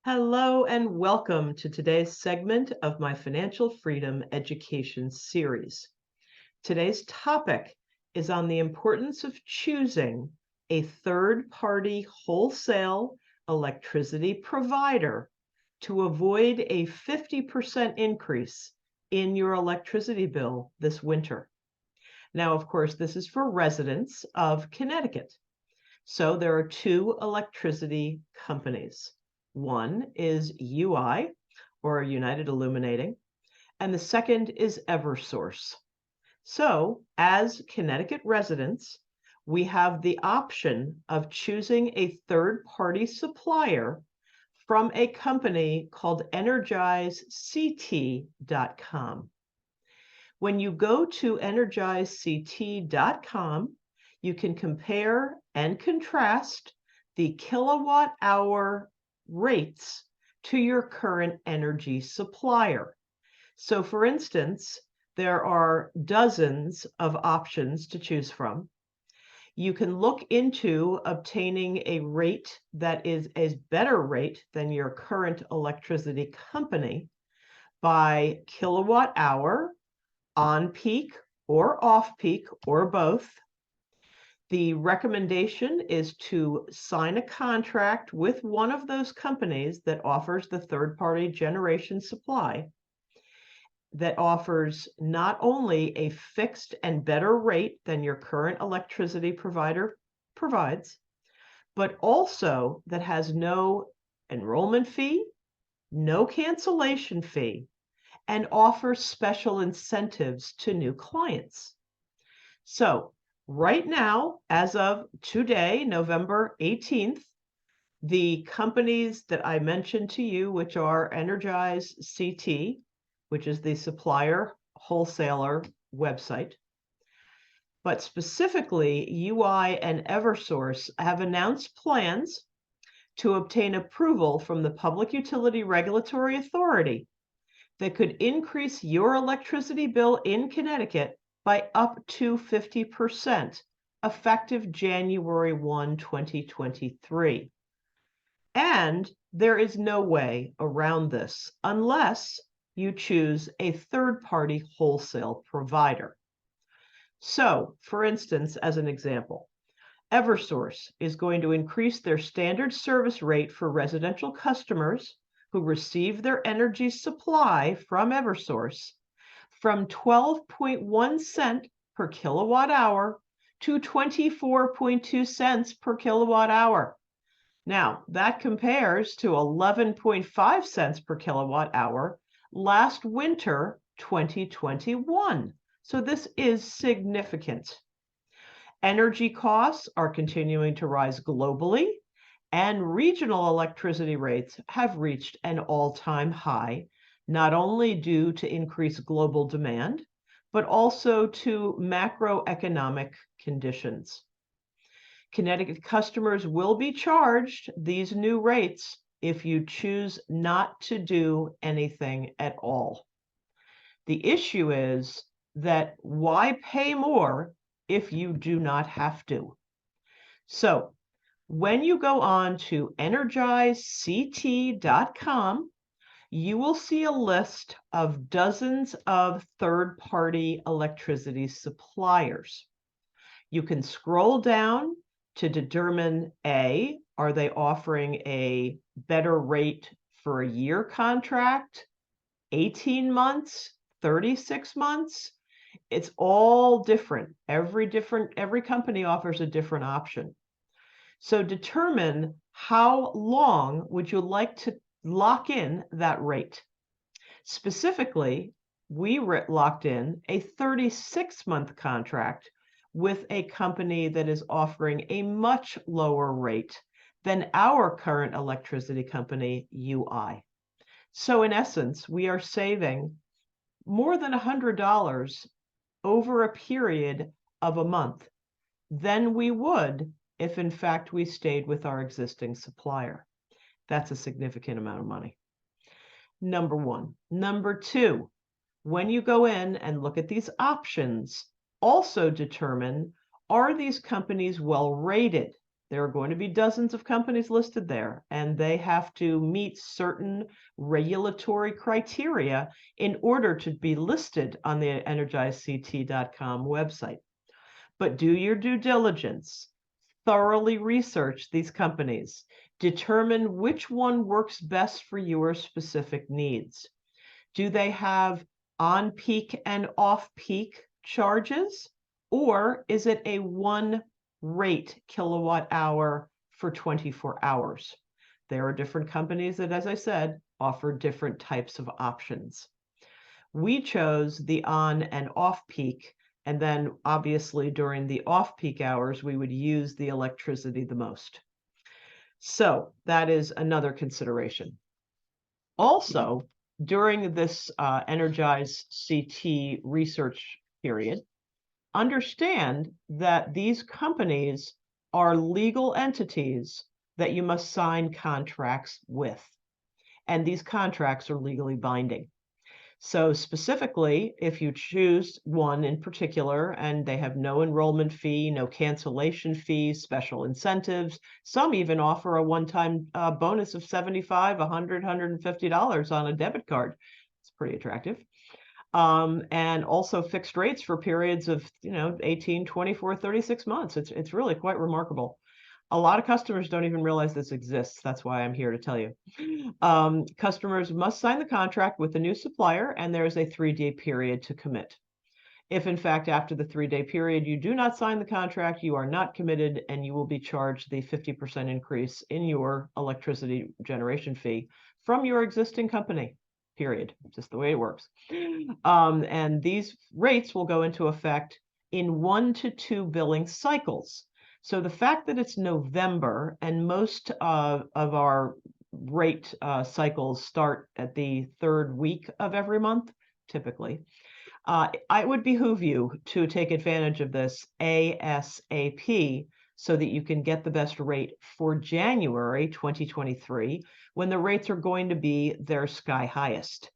Hello and welcome to today's segment of my Financial Freedom Education series. Today's topic is on the importance of choosing a third-party wholesale electricity provider to avoid a 50% increase in your electricity bill this winter. Now, of course, this is for residents of Connecticut. So there are two electricity companies. One is UI, or United Illuminating, and the second is Eversource. So, as Connecticut residents, we have the option of choosing a third-party supplier from a company called EnergizeCT.com. When you go to EnergizeCT.com, you can compare and contrast the kilowatt hour rates to your current energy supplier. So for instance, there are dozens of options to choose from. You can look into obtaining a rate that is a better rate than your current electricity company by kilowatt hour, on peak or off peak or both. The recommendation is to sign a contract with one of those companies that offers the third-party generation supply that offers not only a fixed and better rate than your current electricity provider provides, but also that has no enrollment fee, no cancellation fee, and offers special incentives to new clients. So right now, as of today, November 18th, the companies that I mentioned to you, which are Energize CT, which is the supplier wholesaler website, but specifically UI and Eversource have announced plans to obtain approval from the Public Utility Regulatory Authority that could increase your electricity bill in Connecticut by up to 50%, effective January 1, 2023. And there is no way around this unless you choose a third-party wholesale provider. So, for instance, as an example, Eversource is going to increase their standard service rate for residential customers who receive their energy supply from Eversource from 12.1 cents per kilowatt hour to 24.2 cents per kilowatt hour. Now, that compares to 11.5 cents per kilowatt hour last winter, 2021. So this is significant. Energy costs are continuing to rise globally, and regional electricity rates have reached an all-time high, not only due to increased global demand, but also to macroeconomic conditions. Connecticut customers will be charged these new rates if you choose not to do anything at all. The issue is that why pay more if you do not have to? So when you go on to EnergizeCT.com, you will see a list of dozens of third-party electricity suppliers. You can scroll down to determine A, are they offering a better rate for a year contract, 18 months, 36 months? It's all different. Every company offers a different option. So determine how long would you like to lock in that rate. Specifically, we locked in a 36-month contract with a company that is offering a much lower rate than our current electricity company, UI. So in essence, we are saving more than $100 over a period of a month than we would if in fact we stayed with our existing supplier. That's a significant amount of money. Number one. Number two, when you go in and look at these options, also determine, are these companies well rated? There are going to be dozens of companies listed there, and they have to meet certain regulatory criteria in order to be listed on the energizect.com website. But do your due diligence, thoroughly research these companies, determine which one works best for your specific needs. Do they have on-peak and off-peak charges, or is it a one rate kilowatt hour for 24 hours? There are different companies that, as I said, offer different types of options. We chose the on and off peak, and then obviously during the off-peak hours, we would use the electricity the most. So that is another consideration. Also, during this Energize CT research period, understand that these companies are legal entities that you must sign contracts with, and these contracts are legally binding. So specifically, if you choose one in particular and they have no enrollment fee, no cancellation fees, special incentives, some even offer a one-time bonus of $75, $100, $150 on a debit card. It's pretty attractive. And also fixed rates for periods of 18, 24, 36 months. It's really quite remarkable. A lot of customers don't even realize this exists. That's why I'm here to tell you. Customers must sign the contract with the new supplier, and there's a 3-day period to commit. If, in fact, after the 3-day period, you do not sign the contract, you are not committed, and you will be charged the 50% increase in your electricity generation fee from your existing company, period. Just the way it works. And these rates will go into effect in 1 to 2 billing cycles. So the fact that it's November and most of our rate cycles start at the 3rd week of every month, typically, it would behoove you to take advantage of this ASAP so that you can get the best rate for January 2023, when the rates are going to be their sky highest.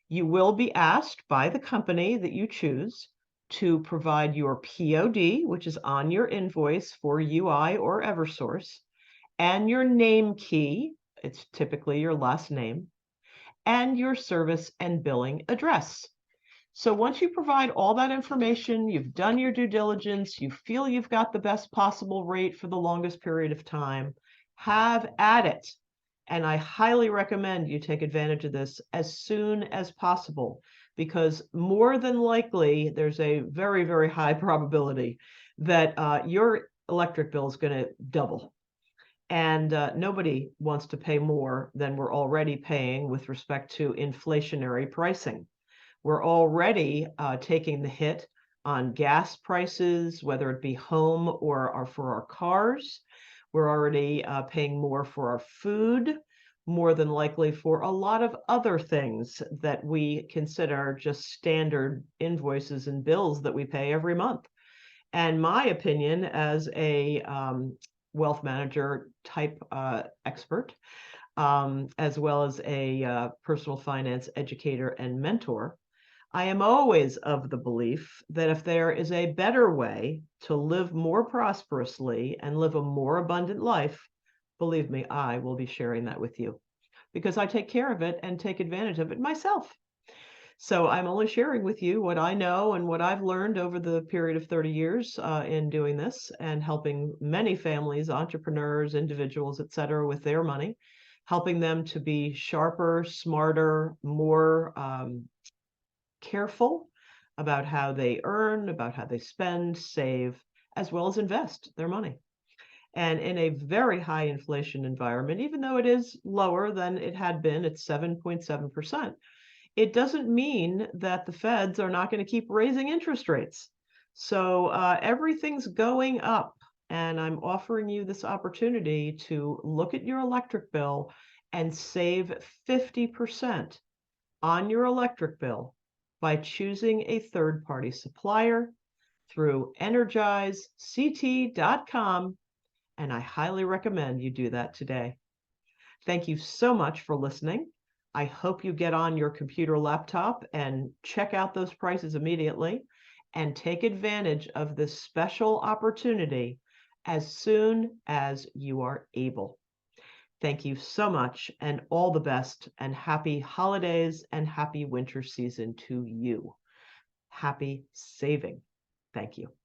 You will be asked by the company that you choose to provide your POD, which is on your invoice for UI or Eversource, and your name key, it's typically your last name, and your service and billing address. So once you provide all that information, you've done your due diligence, you feel you've got the best possible rate for the longest period of time, have at it. And I highly recommend you take advantage of this as soon as possible, because more than likely, there's a very, very high probability that your electric bill is going to double. And nobody wants to pay more than we're already paying with respect to inflationary pricing. We're already taking the hit on gas prices, whether it be home or for our cars. We're already paying more for our food, more than likely for a lot of other things that we consider just standard invoices and bills that we pay every month. And my opinion as a wealth manager type expert, as well as a personal finance educator and mentor, I am always of the belief that if there is a better way to live more prosperously and live a more abundant life, believe me, I will be sharing that with you, because I take care of it and take advantage of it myself. So I'm only sharing with you what I know and what I've learned over the period of 30 years in doing this and helping many families, entrepreneurs, individuals, et cetera, with their money, helping them to be sharper, smarter, more careful about how they earn, about how they spend, save, as well as invest their money. And in a very high inflation environment, even though it is lower than it had been at 7.7%, it doesn't mean that the feds are not going to keep raising interest rates. So everything's going up, and I'm offering you this opportunity to look at your electric bill and save 50% on your electric bill by choosing a third-party supplier through energizect.com, and I highly recommend you do that today. Thank you so much for listening. I hope you get on your computer laptop and check out those prices immediately and take advantage of this special opportunity as soon as you are able. Thank you so much, and all the best, and happy holidays and happy winter season to you. Happy saving. Thank you.